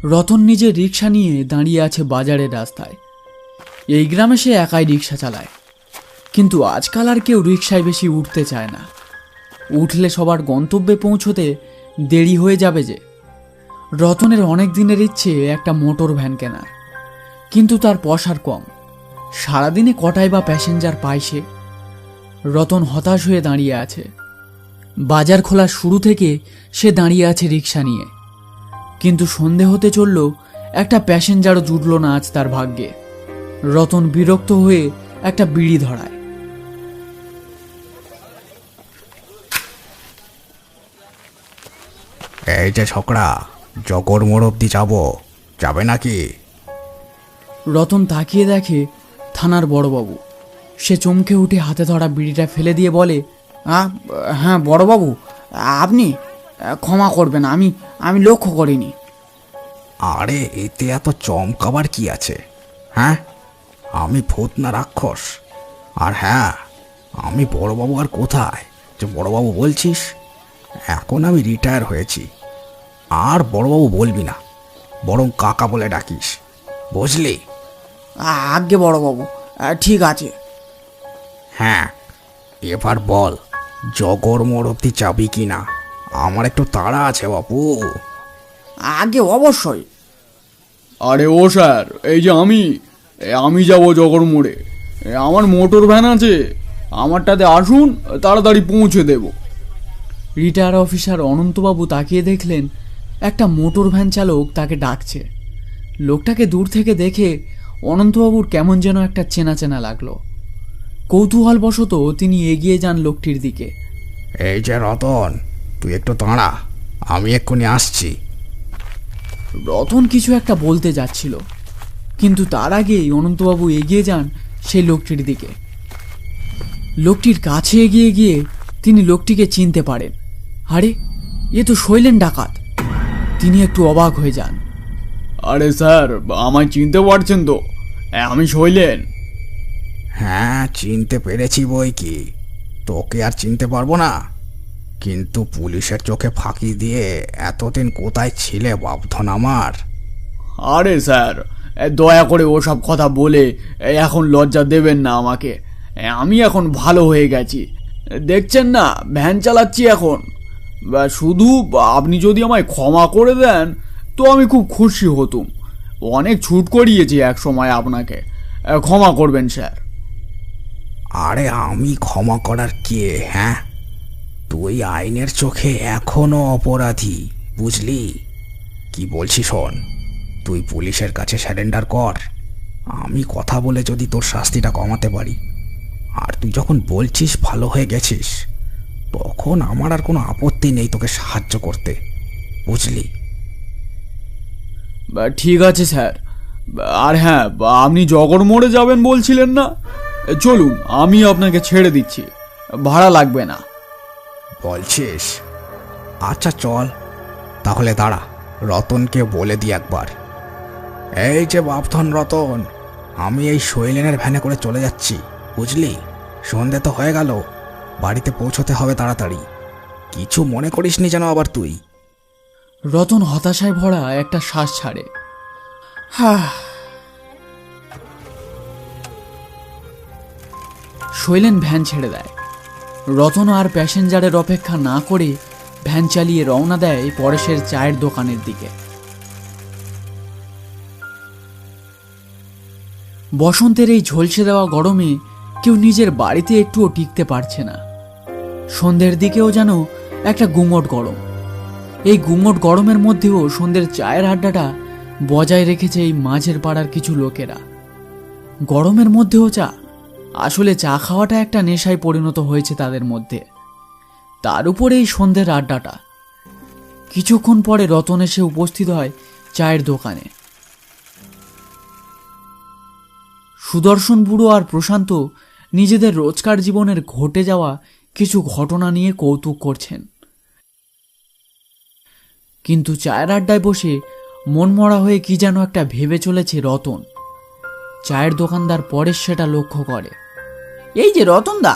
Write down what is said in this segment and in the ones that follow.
রতন নিজের রিক্সা নিয়ে দাঁড়িয়ে আছে বাজারের রাস্তায়। এই গ্রামে সে একাই রিক্সা চালায়, কিন্তু আজকাল আর কেউ রিক্সায় বেশি উঠতে চায় না। উঠলে সবার গন্তব্যে পৌঁছতে দেরি হয়ে যাবে যে। রতনের অনেক দিনের ইচ্ছে একটা মোটর ভ্যান কেনার, কিন্তু তার পয়সার কম। সারাদিনে কটাই বা প্যাসেঞ্জার পায় সে। রতন হতাশ হয়ে দাঁড়িয়ে আছে। বাজার খোলার শুরু থেকে সে দাঁড়িয়ে আছে রিক্সা নিয়ে, কিন্তু সন্ধে হতে চলল, একটা প্যাসেঞ্জারও জুটল না আজ তার ভাগ্যে। রতন বিরক্ত হয়ে একটা বিড়ি ধরায়। এই যে ছোকরা, জগর মোড় অব্দি যাবে নাকি? রতন তাকিয়ে দেখে থানার বড়বাবু। সে চমকে উঠে হাতে ধরা বিড়িটা ফেলে দিয়ে বলে, হ্যাঁ বড়বাবু, আপনি ক্ষমা করবেন, আমি লক্ষ্য করিনি। আরে এতে এত চমকাবার কি আছে? হ্যাঁ, আমি ভূত না রাক্ষস? আর হ্যাঁ, আমি বড়বাবু আর কোথায় যে বড়বাবু বলছিস? এখন আমি রিটায়ার হয়েছি। আর বড়বাবু বলবি না, বরং কাকা বলে ডাকিস, বুঝলি? আজ্ঞে বড়বাবু, ঠিক আছে। হ্যাঁ, এবার বল, জগর মোড় অব্দি যাবি কি না? আমার একটু তাড়া আছে বাপু। আগে অবশ্যই। আরে ও স্যার, এই যে আমি যাব জগর মোড়ে। আমার মোটর ভ্যান আছে, আমারটাতে আসুন, তাড়াতাড়ি পৌঁছে দেব। রিটায়ার অফিসার অনন্তবাবু তাকিয়ে দেখলেন একটা মোটর ভ্যান চালক তাকে ডাকছে। লোকটাকে দূর থেকে দেখে অনন্তবাবুর কেমন যেন একটা চেনা চেনা লাগলো। কৌতূহলবশত তিনি এগিয়ে যান লোকটির দিকে। এই যে রতন, তুই একটু দাঁড়া, আমি এক্ষুনি আসছি। রতন কিছু একটা বলতে যাচ্ছিল, কিন্তু তার আগেই অনন্তবাবু এগিয়ে যান সেই লোকটির দিকে। লোকটির কাছে এগিয়ে গিয়ে তিনি লোকটিকে চিনতে পারেন। আরে, এ তো শৈলেন ডাকাত। তিনি একটু অবাক হয়ে যান। আরে স্যার, আমায় চিনতে পারছেন তো? আমি শৈলেন। হ্যাঁ, চিনতে পেরেছি বই কি, তোকে আর চিনতে পারবো না? কিন্তু পুলিশের চোখে ফাঁকি দিয়ে এতদিন কোথায় ছিলে বাপধন আমার? আরে স্যার, দয়া করে ওসব কথা বলে এখন লজ্জা দেবেন না আমাকে। আমি এখন ভালো হয়ে গেছি, দেখছেন না, ভ্যান চালাচ্ছি এখন। শুধু আপনি যদি আমায় ক্ষমা করে দেন তো আমি খুব খুশি হতুম। অনেক ছুট করিয়েছি এক সময় আপনাকে, ক্ষমা করবেন স্যার। আরে আমি ক্ষমা করার কে? হ্যাঁ, তুই আইনের চোখে এখনো অপরাধী, বুঝলি? কি বলছি শোন, তুই পুলিশের কাছে স্যারেন্ডার কর। আমি কথা বলে যদি তোর শাস্তিটা কমাতে পারি, আর তুই যখন বলছিস ভালো হয়ে গেছিস, তখন আমার আর কোনো আপত্তি নেই তোকে সাহায্য করতে, বুঝলি? ঠিক আছে স্যার। আর হ্যাঁ, আপনি জগর মোড়ে যাবেন বলছিলেন না? চলুন, আমি আপনাকে ছেড়ে দিচ্ছি, ভাড়া লাগবে না। বলছিস? আচ্ছা চল তাহলে, দাঁড়া, রতনকে বলে দিই একবার। এই যে বাপধন রতন, আমি এই শৈলেনের ভ্যানে করে চলে যাচ্ছি, বুঝলি? সন্ধে তো হয়ে গেল, বাড়িতে পৌঁছতে হবে তাড়াতাড়ি। কিছু মনে করিসনি যেন আবার তুই। রতন হতাশায় ভরা একটা শ্বাস ছাড়ে। শৈলেন ভ্যান ছেড়ে দেয়। রতন আর প্যাসেঞ্জারের অপেক্ষা না করে ভ্যান চালিয়ে রওনা দেয় পরেশের চায়ের দোকানের দিকে। বসন্তের এই ঝলসে দেওয়া গরমে কেউ নিজের বাড়িতে একটুও টিকতে পারছে না। সন্ধ্যের দিকেও যেন একটা গুমোট গরম। এই গুমোট গরমের মধ্যেও সন্ধ্যের চায়ের আড্ডাটা বজায় রেখেছে এই মাঝের পাড়ার কিছু লোকেরা। গরমের মধ্যেও চা, আসলে চা খাওয়াটা একটা নেশায় পরিণত হয়েছে তাদের মধ্যে। তার উপরে এই সন্ধ্যের আড্ডাটা। কিছুক্ষণ পরে রতন এসে উপস্থিত হয় চায়ের দোকানে। সুদর্শন বুড়ো আর প্রশান্ত নিজেদের রোজকার জীবনের ঘটে যাওয়া কিছু ঘটনা নিয়ে কৌতুক করছেন, কিন্তু চায়ের আড্ডায় বসে মনমরা হয়ে কি যেন একটা ভেবে চলেছে রতন। চায়ের দোকানদার পরেশ সেটা লক্ষ্য করে। এই যে রতনদা,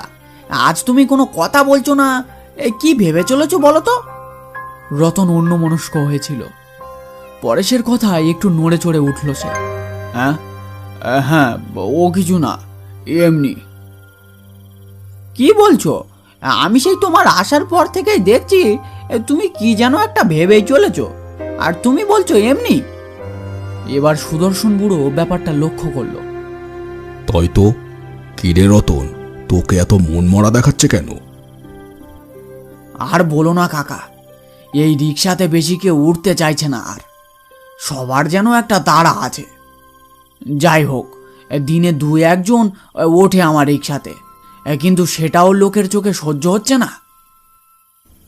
আজ তুমি কোনো কথা বলছো না, কি ভেবে চলেছো বলো তো? রতন অন্যমনস্ক হয়েছিল। পরেশের কথায় একটু নড়ে চড়ে উঠল সে। হ্যাঁ হ্যাঁ, ও কিছু না, এমনি। কি বলছো? আমি সেই তোমার আসার পর থেকেই দেখছি তুমি কি যেন একটা ভেবেই চলেছো, আর তুমি বলছো এমনি। এবার সুদর্শন বুড়ো ব্যাপারটা লক্ষ্য করলো। তাই তো, কিরে রতন, তোকে এত মন মরা দেখাচ্ছে কেন? আর বলো না কাকা, এই রিক্সাতে বেশি কেউ উঠতে চাইছে না, আর সবার যেন একটা তাড়া আছে। যাই হোক, দিনে 2-1 জন ওঠে আমার রিক্সাতে, কিন্তু সেটাও লোকের চোখে সহ্য হচ্ছে না।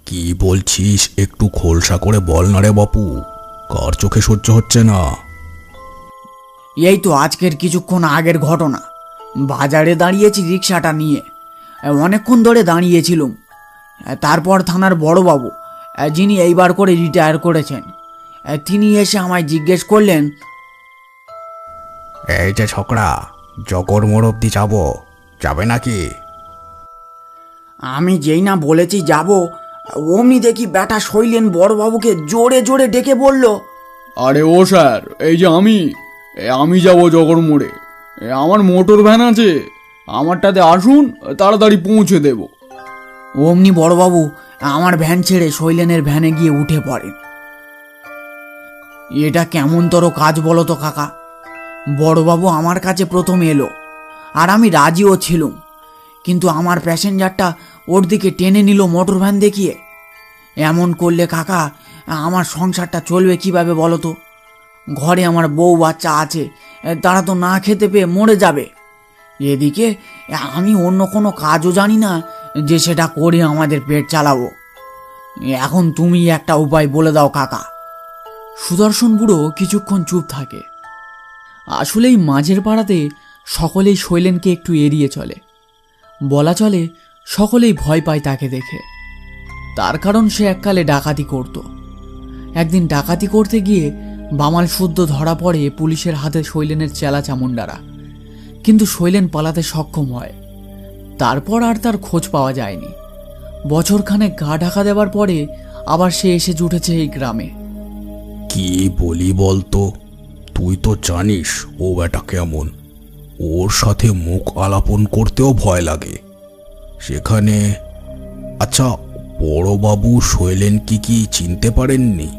কি বলছিস, একটু খোলসা করে বল না রে বাপু, কার চোখে সহ্য হচ্ছে না? এই তো আজকের কিছুক্ষণ আগের ঘটনা। বাজারে দাঁড়িয়েছি রিক্সাটা নিয়ে, অনেকক্ষণ ধরে দাঁড়িয়েছিলুম। তারপর থানার বড়বাবু, যিনি এইবার করে রিটায়ার করেছেন, তিনি এসে আমায় জিজ্ঞেস করলেন, এই যে ছোকরা, জগর মোড় অব্দি যাবে নাকি? আমি যেই না বলেছি যাব, অমনি দেখি ব্যাটা শৈলেন বড়বাবুকে জোরে জোরে ডেকে বলল, আরে ও স্যার, এই যে আমি যাব জগর মোড়ে, আমার মোটর ভ্যান আছে, আমারটাতে আসুন, তাড়াতাড়ি পৌঁছে দেব। অমনি বড়বাবু আমার ভ্যান ছেড়ে শৈলেনের ভ্যানে গিয়ে উঠে পড়েন। এটা কেমনতর কাজ বলো তো কাকা? বড়বাবু আমার কাছে প্রথম এলো, আর আমি রাজিও ছিলুম, কিন্তু আমার প্যাসেঞ্জারটা ওর দিকে টেনে নিল মোটর ভ্যান দেখিয়ে। এমন করলে কাকা, আমার সংসারটা চলবে কিভাবে বলো তো? ঘরে আমার বউ বাচ্চা আছে, তারা তো না খেতে পেয়ে মরে যাবে। এদিকে আমি অন্য কোনো কাজও জানি না যে সেটা করে আমাদের পেট চালাবো। এখন তুমি একটা উপায় বলে দাও কাকা। সুদর্শন বুড়ো কিছুক্ষণ চুপ থাকে। আসলেই মাঝের পাড়াতে সকলেই শৈলেনকে একটু এড়িয়ে চলে, বলা চলে সকলেই ভয় পায় তাকে দেখে। তার কারণ সে এককালে ডাকাতি করত। একদিন ডাকাতি করতে গিয়ে বামাল শুদ্ধ ধরা পড়ে পুলিশের হাতে শৈলেনের চেলা চামুন্ডারা, কিন্তু শৈলেন পালাতে সক্ষম হয়। তারপর আর তার খোঁজ পাওয়া যায়নি। বছরখানেক গা ঢাকা দেওয়ার পরে আবার সে এসে জুটেছে এই গ্রামে। কি বলি বলতো, তুই তো জানিস ও বেটা কেমন, ওর সাথে মুখ আলাপন করতেও ভয় লাগে। সেখানে আচ্ছা, বড়বাবু শৈলেন কি চিনতে পারেননি?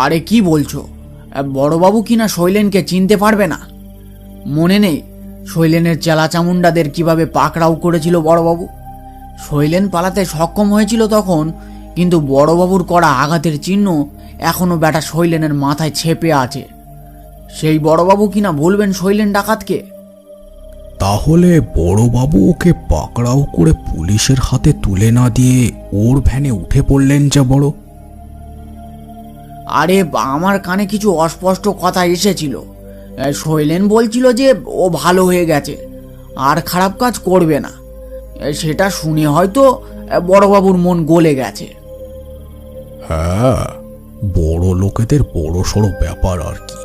আরে কি বলছো? বড়বাবু কিনা শৈলেনকে চিনতে পারবে না? মনে নেই শৈলেনের চেলা চামুন্ডাদের কিভাবে পাকড়াও করেছিল বড়বাবু? শৈলেন পালাতে সক্ষম হয়েছিল তখন, কিন্তু বড়বাবুর করা আঘাতের চিহ্ন এখনো ব্যাটা শৈলেনের মাথায় ছেপে আছে। সেই বড়বাবু কিনা বলবেন শৈলেন ডাকাতকে? তাহলে বড়বাবু ওকে পাকড়াও করে পুলিশের হাতে তুলে না দিয়ে ওর ভ্যানে উঠে পড়লেন যে বড়? আরে আমার কানে কিছু অস্পষ্ট কথা এসেছিল। শৈলেন বলছিল যে ও ভালো হয়ে গেছে, আর খারাপ কাজ করবে না। সেটা শুনে হয়তো বড়বাবুর মন গলে গেছে। হ্যাঁ, বড় লোকেদের বড় সড়ো ব্যাপার আর কি।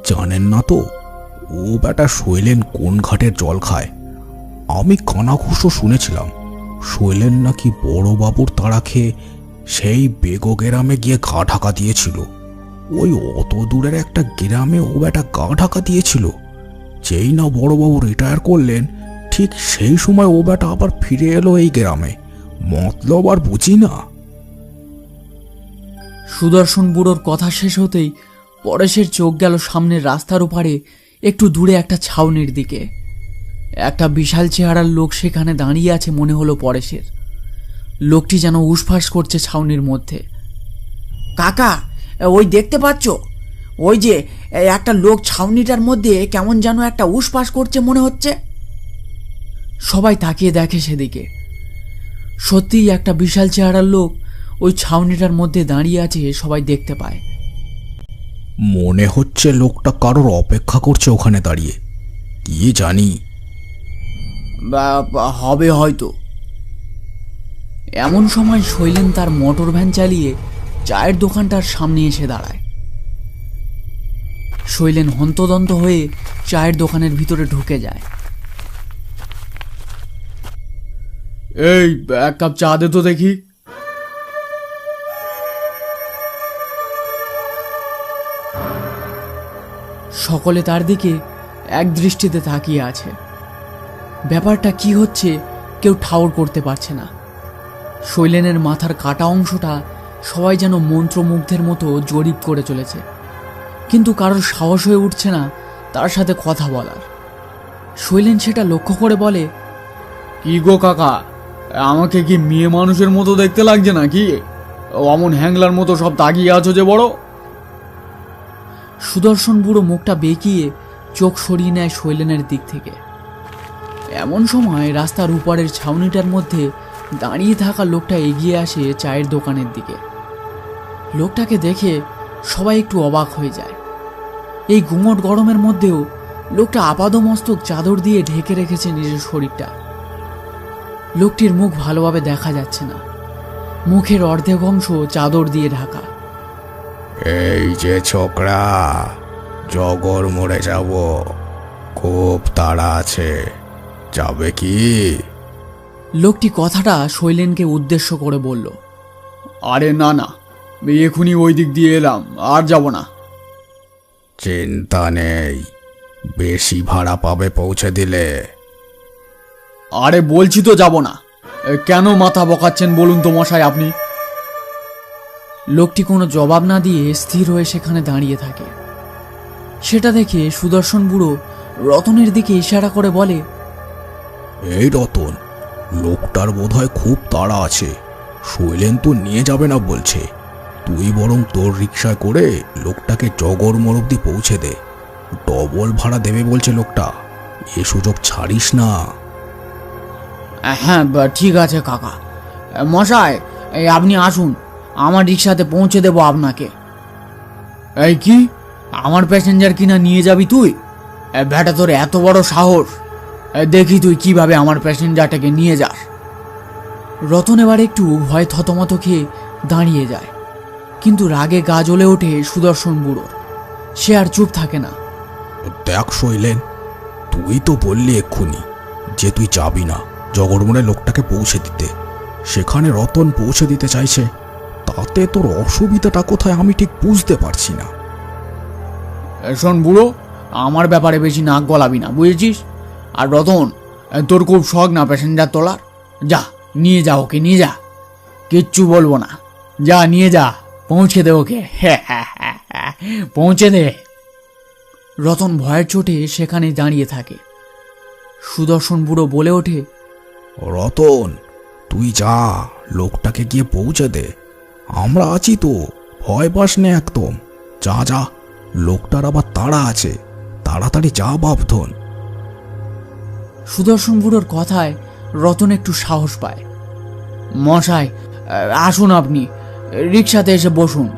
জানেন না তো, ও বেটা শৈলেন কোন ঘাটের জল খায়? আমি কানাঘুষো শুনেছিলাম শৈলেন নাকি বড়বাবুর তাড়া খেয়ে সেই বেগো গ্রামে গিয়ে গা ঢাকা দিয়েছিল। ওই অত দূরের একটা গ্রামে ও বেটা গা ঢাকা দিয়েছিল। যেই না বড়বাবু রিটায়ার করলেন, ঠিক সেই সময় ও বেটা আবার ফিরে এলো এই গ্রামে। মতলব আর বুঝি না। সুদর্শন বুড়োর কথা শেষ হতেই পরেশের চোখ গেল সামনের রাস্তার ওপারে একটু দূরে একটা ছাউনির দিকে। একটা বিশাল চেহারার লোক সেখানে দাঁড়িয়ে আছে মনে হলো পরেশের। লোকটি যেন উসফাস করছে ছাউনির মধ্যে। কাকা, ওই দেখতে পাচ্ছ? ওই যে একটা লোক ছাউনিটার মধ্যে কেমন যেন একটা উসপাস করছে মনে হচ্ছে। সবাই তাকিয়ে দেখে সেদিকে। সত্যিই একটা বিশাল চেহারার লোক ওই ছাউনিটার মধ্যে দাঁড়িয়ে আছে, সবাই দেখতে পায়। মনে হচ্ছে লোকটা কারোর অপেক্ষা করছে ওখানে দাঁড়িয়ে, কি জানি। হবে হয়তো। এমন সময় শৈলেন তার মোটর ভ্যান চালিয়ে চায়ের দোকানটার সামনে এসে দাঁড়ায়। শৈলেন হন্তদন্ত হয়ে চায়ের দোকানের ভিতরে ঢুকে যায়। এই, এক কাপ চা দে তো দেখি। সকলে তার দিকে এক দৃষ্টিতে তাকিয়ে আছে। ব্যাপারটা কি হচ্ছে কেউ ঠাউর করতে পারছে না। শৈলেনের মাথার কাটা অংশটা সবাই যেন মন্ত্রমুগ্ধের মতো জরিপ করে চলেছে, কিন্তু কারোর সাহস হয়ে উঠছে না তার সাথে কথা বলার। শৈলেন সেটা লক্ষ্য করে বলে, কি গো কাকা, আমাকে কি মেয়ে মানুষের মতো দেখতে লাগছে নাকি? অমন হ্যাংলার মতো সব তাকিয়ে আছো যে বড়। সুদর্শন বুড়ো মুখটা বেঁকিয়ে চোখ সরিয়ে নেয় শৈলেনের দিক থেকে। এমন সময় রাস্তার উপরের ছাউনিটার মধ্যে দাঁড়িয়ে থাকা লোকটা এগিয়ে আসে চায়ের দোকানের দিকে। লোকটাকে দেখে সবাই একটু অবাক হয়ে যায়। এই গুমট গরমের মধ্যেও লোকটা আপাদমস্তক চাদর দিয়ে ঢেকে রেখেছে নিজের শরীরটা। লোকটির মুখ ভালোভাবে দেখা যাচ্ছে না, মুখের অর্ধেক অংশ চাদর দিয়ে ঢাকা। এই যে ছোকরা, জগর মোড়ে যাব, খুব তাড়া আছে, যাবে কি? লোকটি কথাটা শৈলেনকে উদ্দেশ্য করে বলল। আরে না না, এখনই ওই দিক দিয়ে এলাম, আর যাব না। চিন্তা নেই, বেশি ভাড়া পাবে পৌঁছে দিলে। আরে বলছি তো যাব না। কেন মাথা বকাচ্ছেন বলুন তো মশাই আপনি? লোকটি কোনো জবাব না দিয়ে স্থির হয়ে সেখানে দাঁড়িয়ে থাকে। সেটা দেখে সুদর্শন বুড়ো রতনের দিকে ইশারা করে বলে, এই রতন, লোকটার বোধহয় খুব তাড়া আছে, শৈলেন তো নিয়ে যাবে না বলছে। তুই বরং তোর রিক্সা করে লোকটাকে জগর মোড় অব্দি পৌঁছে দে, ডবল ভাড়া দেবে বলছে লোকটা, এ সুযোগ ছাড়িস না। হ্যাঁ ঠিক আছে কাকা। মশাই, এই আপনি আসুন, আমার রিক্সাতে পৌঁছে দেবো আপনাকে। এই কি, আমার প্যাসেঞ্জার কিনা নিয়ে যাবি তুই? ব্যাটা তোর এত বড় সাহস! দেখি তুই কিভাবে আমার প্যাসেঞ্জারটাকে নিয়ে যাস। রতন এবার একটু ভয় থতমত খেয়ে দাঁড়িয়ে যায়, কিন্তু রাগে গা জ্বলে ওঠে সুদর্শন বুড়োর। সে আর চুপ থাকে না। দেখ শৈলেন, তুই তো বললি এক্ষুনি যে তুই যাবি না জগরমোড়ে লোকটাকে পৌঁছে দিতে। সেখানে রতন পৌঁছে দিতে চাইছে, তাতে তোর অসুবিধাটা কোথায় আমি ঠিক বুঝতে পারছি না। শোন বুড়ো, আমার ব্যাপারে বেশি নাক গলাবি না, বুঝেছিস? আর রতন, তোর খুব শখ না প্যাসেঞ্জার তোলার? যা, নিয়ে যা ওকে, নিয়ে যা, কিচ্ছু বলবো না। যা, নিয়ে যা, পৌঁছে দে ওকে। পৌঁছে দে। রতন ভয়ের চোটে সেখানে দাঁড়িয়ে থাকে। সুদর্শন বুড়ো বলে ওঠে, রতন, তুই যা, লোকটাকে গিয়ে পৌঁছে দে, আমরা আছি তো, ভয় পাস না একদম। যা যা, লোকটার আবার তাড়া আছে, তাড়াতাড়ি যা বাপধন। সুদর্শন বুড়োর কথায় রতন একটু সাহস পায়। মশাই, আসুন, আপনি রিক্সাতে এসে বসুন।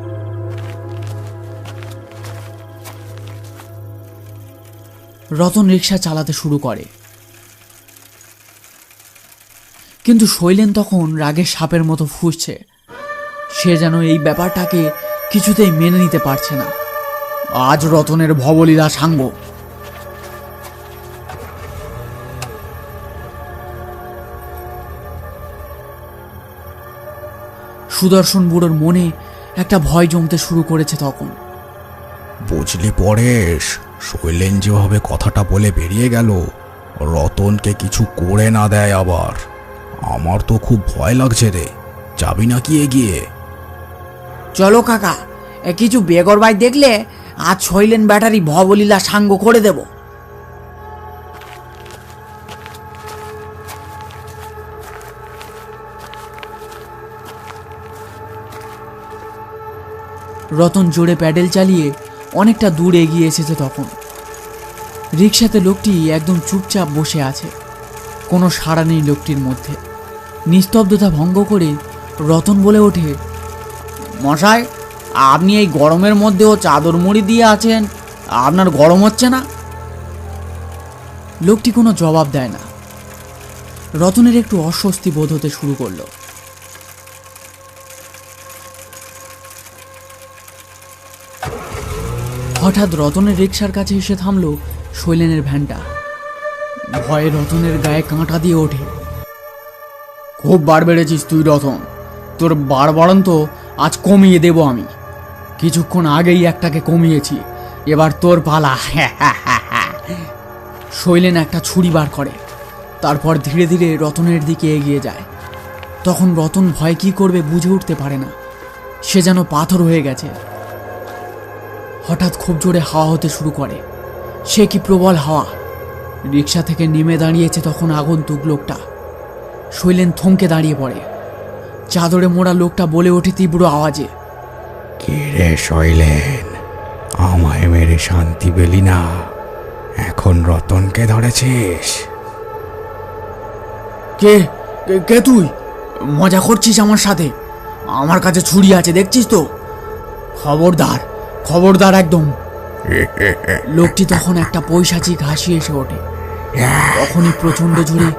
রতন রিক্সা চালাতে শুরু করে, কিন্তু শৈলেন তখন রাগে সাপের মতো ফুঁসছে। সে যেন এই ব্যাপারটাকে কিছুতেই মেনে নিতে পারছে না। আজ রতনের ভবলীলা সাঙ্গ। সুদর্শন বুড়োর মনে একটা ভয় জমতে শুরু করেছে তখন। বুঝলি পরেশ, শৈলেন যেভাবে কথাটা বলে বেরিয়ে গেল, রতনকে কিছু করে না দেয় আবার, আমার তো খুব ভয় লাগছে রে। যাবি নাকি এগিয়ে? চলো কাকা, কিছু বেগর ভাই দেখলে আজ শৈলেন ব্যাটারি ভবলীলা সাঙ্গ করে দেব। রতন জোরে প্যাডেল চালিয়ে অনেকটা দূর এগিয়ে এসেছে তখন। রিক্সাতে লোকটি একদম চুপচাপ বসে আছে, কোনো সাড়া নেই লোকটির মধ্যে। নিস্তব্ধতা ভঙ্গ করে রতন বলে ওঠে, মশাই, আপনি এই গরমের মধ্যেও চাদর মুড়ি দিয়ে আছেন, আপনার গরম হচ্ছে না? লোকটি কোনো জবাব দেয় না। রতনের একটু অস্বস্তি বোধ হতে শুরু করলো। হঠাৎ রতনের রিক্সার কাছে এসে থামলো শৈলেনের ভ্যানটা। ভয়ে রতনের গায়ে কাঁটা দিয়ে ওঠে। খুব বার বেড়েছিস তুই রতন, তোর বাড়বাড়ন্ত আজ কমিয়ে দেব আমি। কিছুক্ষণ আগেই একটাকে কমিয়েছি, এবার তোর পালা। শৈলেন একটা ছুরি বার করে, তারপর ধীরে ধীরে রতনের দিকে এগিয়ে যায়। তখন রতন ভয় কি করবে বুঝে উঠতে পারে না, সে যেন পাথর হয়ে গেছে। হঠাৎ খুব জোরে হাওয়া হতে শুরু করে, সে কি প্রবল হাওয়া! রিক্সা থেকে নেমে দাঁড়িয়েছে তখন আগন্তুক লোকটা। শৈলেন থমকে দাঁড়িয়ে পড়ে। চাদরে মোড়া লোকটা বলে ওঠে তীব্র আওয়াজে, কে রে শৈলেন, আমায় মেরে শান্তি পেলি না, এখন রতনকে ধরেছিস? কে কে কে তুই? মজা করছিস আমার সাথে? আমার কাছে ছুরি আছে, দেখছিস তো? খবরদার, খবরদার একদম। লোকটি তখন একটা পৈশাচিক হাসি এসে ওঠে। তখনই প্রচন্ড জোরে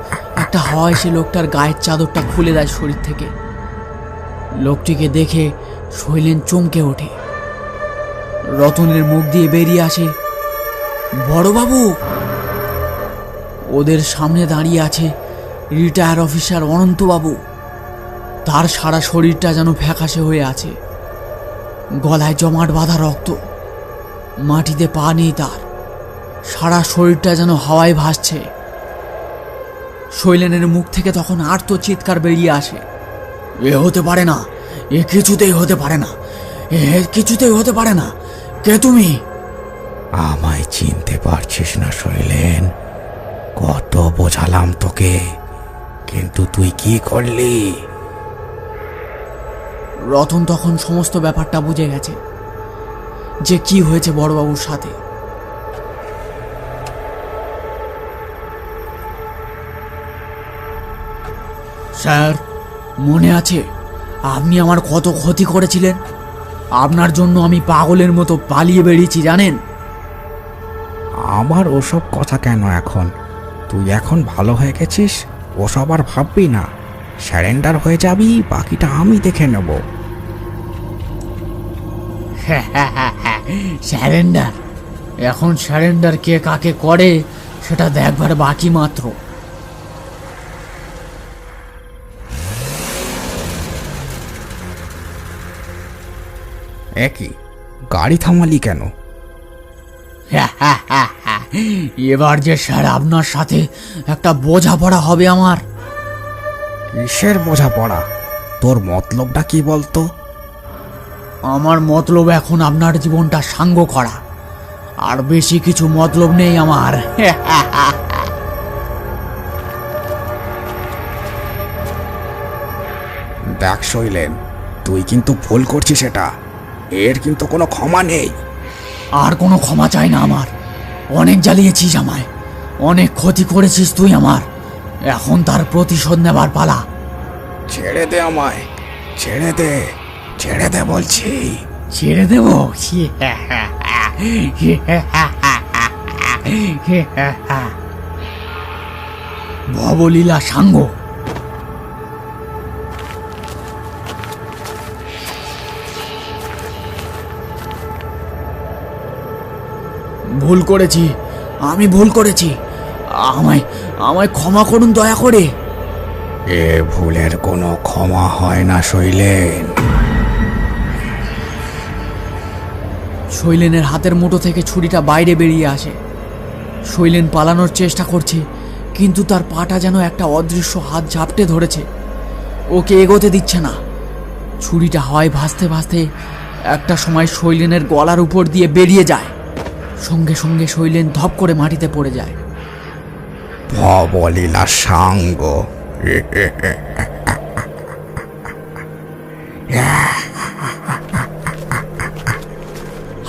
একটা হাওয়া এসে লোকটার গায়ের চাদরটা খুলে দেয় শরীর থেকে। লোকটিকে দেখে শৈলেন চমকে ওঠে। রতনের মুখ দিয়ে বেরিয়ে আসে, বড়বাবু। ওদের সামনে দাঁড়িয়ে আছে রিটায়ার অফিসার অনন্তবাবু। তার সারা শরীরটা যেন ফ্যাকাশে হয়ে আছে, গলায় জমাট বাঁধা রক্ত, মাটিতে পা নেই তার, সারা শরীরটা যেন হাওয়ায় ভাসছে। শৈলেনের মুখ থেকে তখন আর্ত চিৎকার বেরিয়ে আসে, এ হতে পারে না, এ কিছুতেই হতে পারে না, এ কিছুতেই হতে পারে না। কে তুমি? আমায় চিনতে পারছিস না শৈলেন? কত বোঝালাম তোকে, কিন্তু তুই কি করলি? রতন তখন সমস্ত ব্যাপারটা বুঝে গেছে যে কি হয়েছে বড়বাবুর সাথে। স্যার, মনে আছে আপনি আমার কত ক্ষতি করেছিলেন? আপনার জন্য আমি পাগলের মতো পালিয়ে বেরিয়েছি, জানেন? আমার ওসব কথা কেন এখন? তুই এখন ভালো হয়ে গেছিস, ওসব আর ভাববি না। স্যারেন্ডার হয়ে যাবি, বাকিটা আমি দেখে নেব। স্যারেন্ডার? এখন স্যারেন্ডার কে কাকে করে সেটা দেখবার বাকি মাত্র। একই গাড়ি থামালি কেন? এবার যে স্যার আপনার সাথে একটা বোঝাপড়া হবে আমার। কিসের বোঝাপড়া? তোর মতলবটা কি বলতো? আমার মতলব এখন আপনার জীবনটা সাঙ্গ করা, আর বেশি কিছু মতলব নেই আমার। দেখ শৈলেন, তুই কিন্তু ভুল করছিস, এটা এর কিন্তু কোনো ক্ষমা নেই। আর কোনো ক্ষমা চাই না আমার। অনেক জ্বালিয়েছিস আমায়, অনেক ক্ষতি করেছিস তুই আমার, এখন তার প্রতিশোধ নেবার পালা। ছেড়ে দে আমায়, ছেড়ে দে, ছেড়ে দে বলছি। ছেড়ে দেব? ভবলীলা সাঙ্গ। ভুল করেছি, আমি ভুল করেছি, আমায় আমায় ক্ষমা করুন দয়া করে। এ ভুলের কোনো ক্ষমা হয় না শৈলেন। শৈলেনের হাতের মুঠো থেকে ছুরিটা বাইরে বেরিয়ে আসে। শৈলেন পালানোর চেষ্টা করছে, কিন্তু তার পাটা যেন একটা অদৃশ্য হাত ঝাপটে ধরেছে, ওকে এগোতে দিচ্ছে না। ছুরিটা হাওয়ায় ভাসতে ভাসতে একটা সময় শৈলেনের গলার উপর দিয়ে বেরিয়ে যায়। সঙ্গে সঙ্গে শৈলেন ধপ করে মাটিতে পড়ে যায়। ভবলীলা সাঙ্গ।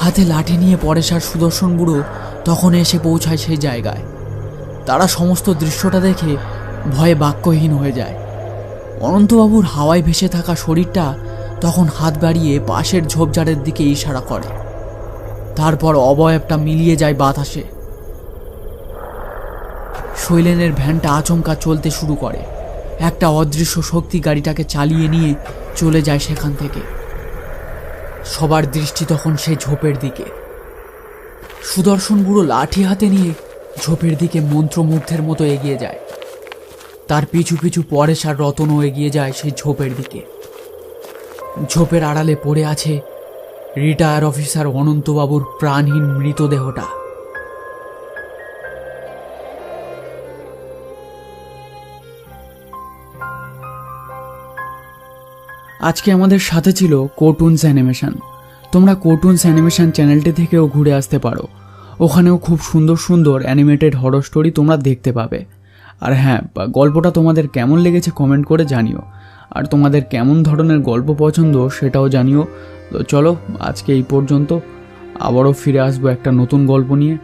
হাতে লাঠি নিয়ে পরেশার সুদর্শন বুড়ো তখন এসে পৌঁছায় সেই জায়গায়। তারা সমস্ত দৃশ্যটা দেখে ভয়ে বাক্যহীন হয়ে যায়। অনন্তবাবুর হাওয়ায় ভেসে থাকা শরীরটা তখন হাত বাড়িয়ে পাশের ঝোপঝাড়ের দিকে ইশারা করে। তারপর অবয়বটা মিলিয়ে যায় বাতাসে। শৈলেনের ভ্যানটা আচমকা চলতে শুরু করে। একটা অদৃশ্য শক্তি গাড়িটাকে চালিয়ে নিয়ে চলে যায় সেখান থেকে। সবার দৃষ্টি তখন সেই ঝোপের দিকে। সুদর্শন বুড়ো লাঠি হাতে নিয়ে ঝোপের দিকে মন্ত্রমুগ্ধের মতো এগিয়ে যায়। তার পিছু পিছু পরেশ আর রতনও এগিয়ে যায় সেই ঝোপের দিকে। ঝোপের আড়ালে পড়ে আছে রিটায়ার অফিসার অনন্তবাবুর প্রাণহীন মৃতদেহটা। আজকে আমাদের সাথে ছিল কার্টুনস অ্যানিমেশন। তোমরা কার্টুনস অ্যানিমেশন চ্যানেলটি থেকেও ঘুরে আসতে পারো, ওখানেও খুব সুন্দর সুন্দর অ্যানিমেটেড হরর স্টোরি তোমরা দেখতে পাবে। আর হ্যাঁ, গল্পটা তোমাদের কেমন লেগেছে কমেন্ট করে জানিও, আর তোমাদের কেমন ধরনের গল্প পছন্দ সেটাও জানিও। তো চলো আজকে এই পর্যন্ত, আবারও ফিরে আসবো একটা নতুন গল্প নিয়ে।